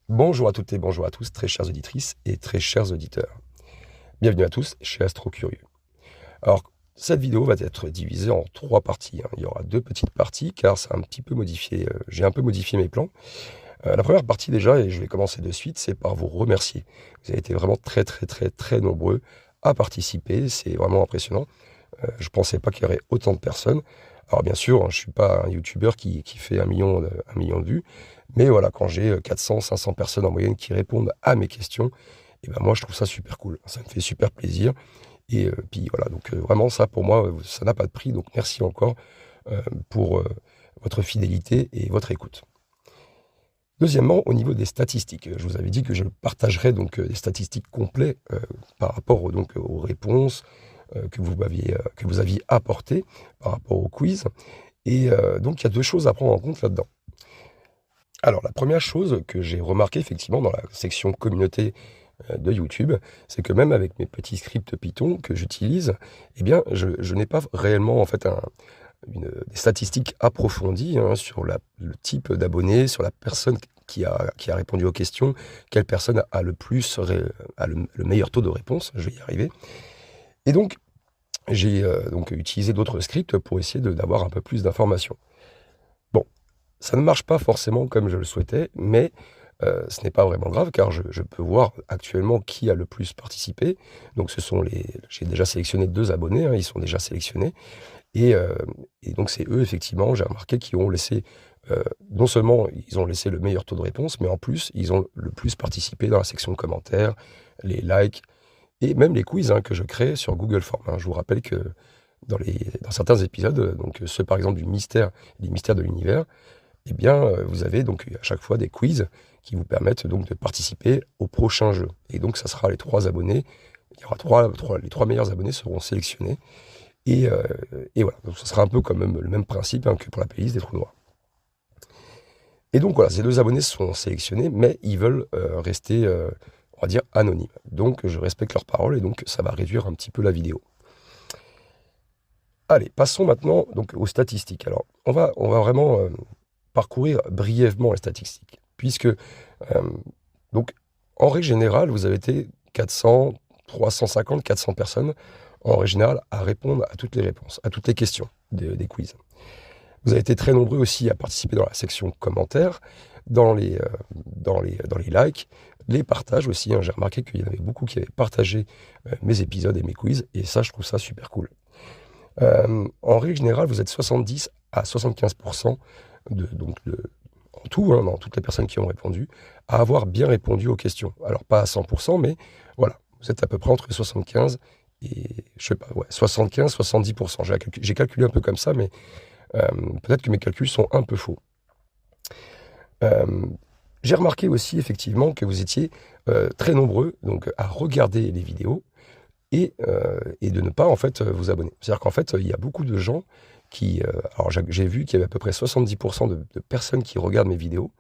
Bonjour à toutes et bonjour à tous, très chères auditrices et très chers auditeurs. Bienvenue à tous chez Astro Curieux. Alors, cette vidéo va être divisée en 3 parties, hein. Il y aura 2 petites parties car c'est un petit peu modifié, j'ai un peu modifié mes plans. La première partie déjà, et je vais commencer de suite, c'est par vous remercier. Vous avez été vraiment très nombreux à participer, c'est vraiment impressionnant. Je ne pensais pas qu'il y aurait autant de personnes. Alors bien sûr, hein, je ne suis pas un youtubeur qui fait 1 million de vues, mais voilà, quand j'ai 400-500 personnes en moyenne qui répondent à mes questions, et ben moi je trouve ça super cool. Ça me fait super plaisir. Et puis voilà, donc vraiment ça pour moi, ça n'a pas de prix. Donc merci encore pour votre fidélité et votre écoute. Deuxièmement, au niveau des statistiques, je vous avais dit que je partagerais donc des statistiques complètes par rapport donc aux réponses que vous aviez apportées par rapport au quiz. Et donc il y a 2 choses à prendre en compte là-dedans. Alors la première chose que j'ai remarqué effectivement dans la section communauté de YouTube, c'est que même avec mes petits scripts Python que j'utilise, eh bien je n'ai pas réellement en fait des statistiques approfondies, hein, sur le type d'abonnés, sur la personne qui a répondu aux questions, quelle personne a le meilleur taux de réponse, je vais y arriver. Et donc, j'ai donc utilisé d'autres scripts pour essayer d'avoir un peu plus d'informations. Bon, ça ne marche pas forcément comme je le souhaitais, mais ce n'est pas vraiment grave car je peux voir actuellement qui a le plus participé. Donc j'ai déjà sélectionné 2 abonnés, hein, ils sont déjà sélectionnés. Et, heu et donc c'est eux effectivement, j'ai remarqué, qui ont laissé, non seulement ils ont laissé le meilleur taux de réponse, mais en plus ils ont le plus participé dans la section de commentaires, les likes et même les quiz, hein, que je crée sur Google Forms, hein. Je vous rappelle que dans certains épisodes, donc ceux par exemple les mystères de l'univers, eh bien, vous avez donc à chaque fois des quiz qui vous permettent donc de participer au prochain jeu et donc ça sera les 3 abonnés. Il y aura les 3 meilleurs abonnés seront sélectionnés et heu et voilà, donc ce sera un peu comme le même principe, hein, que pour la playlist des trous noirs. Et donc voilà, ces 2 abonnés sont sélectionnés, mais ils veulent, rester, on va dire anonymes. Donc je respecte leurs paroles et donc ça va réduire un petit peu la vidéo. Allez, passons maintenant donc aux statistiques. Alors on va vraiment, parcourir brièvement les statistiques puisque, donc en règle générale, vous avez été 400, 350, 400 personnes en règle générale à répondre à toutes les réponses, à toutes les questions des quiz. Vous avez été très nombreux aussi à participer dans la section commentaires, dans les likes, les partages aussi, hein. J'ai remarqué qu'il y en avait beaucoup qui avaient partagé mes épisodes et mes quiz, et ça, je trouve ça super cool. En règle générale, vous êtes 70 à 75% en tout, hein, dans toutes les personnes qui ont répondu, à avoir bien répondu aux questions. Alors pas à 100%, mais voilà, vous êtes à peu près entre 75 et je sais pas, ouais, 75-70%. J'ai calculé un peu comme ça, mais peut-être que mes calculs sont un peu faux. Hem, j'ai remarqué aussi effectivement que vous étiez, très nombreux donc à regarder les vidéos et de ne pas en fait, vous abonner. C'est-à-dire qu'en fait, il y a beaucoup de gens qui, alors j'ai vu qu'il y avait à peu près 70 de personnes qui regardent mes vidéos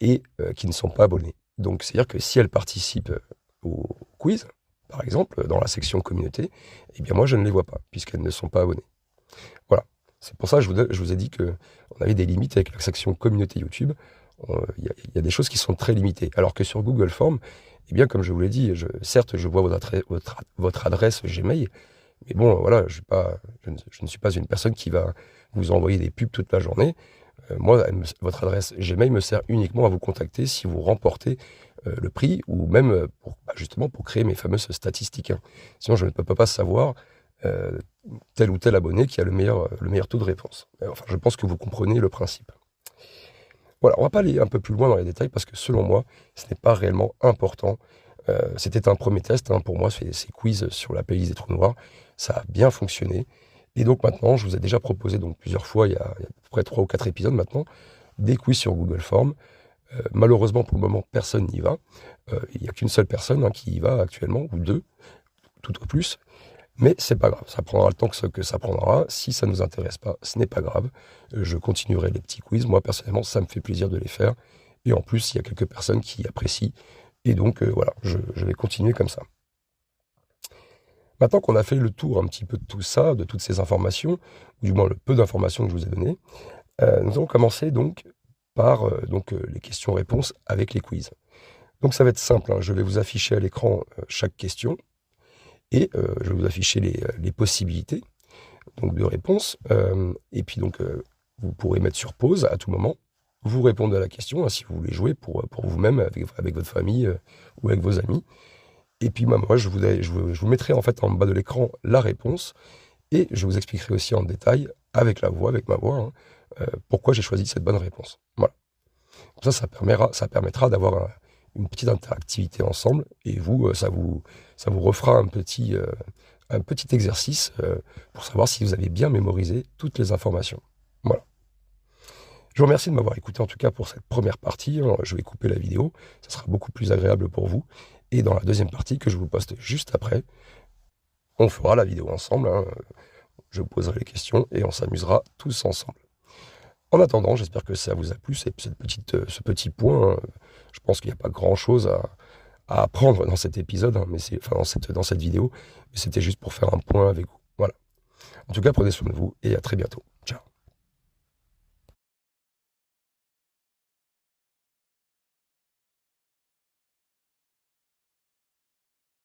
et qui ne sont pas abonnées. Donc c'est-à-dire que si elles participent, au quiz, par exemple, dans la section communauté, eh bien moi je ne les vois pas puisqu'elles ne sont pas abonnées. Voilà. C'est pour ça que je vous ai dit qu'on avait des limites avec la section communauté YouTube. Il y a des choses qui sont très limitées. Alors que sur Google Forms, eh bien, comme je vous l'ai dit, certes, je vois votre adresse Gmail, mais bon, voilà, je ne suis pas une personne qui va vous envoyer des pubs toute la journée. Moi, votre adresse Gmail me sert uniquement à vous contacter si vous remportez le prix ou même justement pour créer mes fameuses statistiques, hein. Sinon, je ne peux pas savoir euh, tel ou tel abonné qui a le meilleur taux de réponse. Enfin, je pense que vous comprenez le principe. Voilà, on va pas aller un peu plus loin dans les détails parce que selon moi, ce n'est pas réellement important. C'était un premier test, hein, pour moi, ces quiz sur la playlist des trous noirs. Ça a bien fonctionné. Et donc maintenant, je vous ai déjà proposé donc plusieurs fois, il y a à peu près 3 ou 4 épisodes maintenant, des quiz sur Google Forms. Malheureusement, pour le moment, personne n'y va. Il n'y a qu'une seule personne, hein, qui y va actuellement, ou 2, tout au plus. Mais c'est pas grave, ça prendra le temps que ça prendra. Si ça ne nous intéresse pas, ce n'est pas grave. Je continuerai les petits quiz. Moi, personnellement, ça me fait plaisir de les faire. Et en plus, il y a quelques personnes qui apprécient. Et donc, voilà, je vais continuer comme ça. Maintenant qu'on a fait le tour un petit peu de tout ça, de toutes ces informations, ou du moins le peu d'informations que je vous ai données, nous allons commencer donc par les questions-réponses avec les quiz. Donc ça va être simple, hein. Je vais vous afficher à l'écran chaque question et je vais vous afficher les possibilités donc, de réponse. Et puis vous pourrez mettre sur pause à tout moment, vous répondre à la question hein, si vous voulez jouer pour vous-même, avec votre famille ou avec vos amis. Et puis moi, je vous mettrai en fait en bas de l'écran la réponse et je vous expliquerai aussi en détail avec ma voix, hein, pourquoi j'ai choisi cette bonne réponse. Voilà. Comme ça permettra d'avoir une petite interactivité ensemble et ça vous refera un petit exercice pour savoir si vous avez bien mémorisé toutes les informations. Voilà. Je vous remercie de m'avoir écouté en tout cas pour cette première partie. Je vais couper la vidéo, ça sera beaucoup plus agréable pour vous. Et dans la deuxième partie que je vous poste juste après, on fera la vidéo ensemble, hein. Je vous poserai les questions et on s'amusera tous ensemble. En attendant, j'espère que ça vous a plu, ce petit point. Hein. Je pense qu'il n'y a pas grand-chose à apprendre dans cet épisode, hein, dans cette vidéo, mais c'était juste pour faire un point avec vous. Voilà. En tout cas, prenez soin de vous et à très bientôt. Ciao.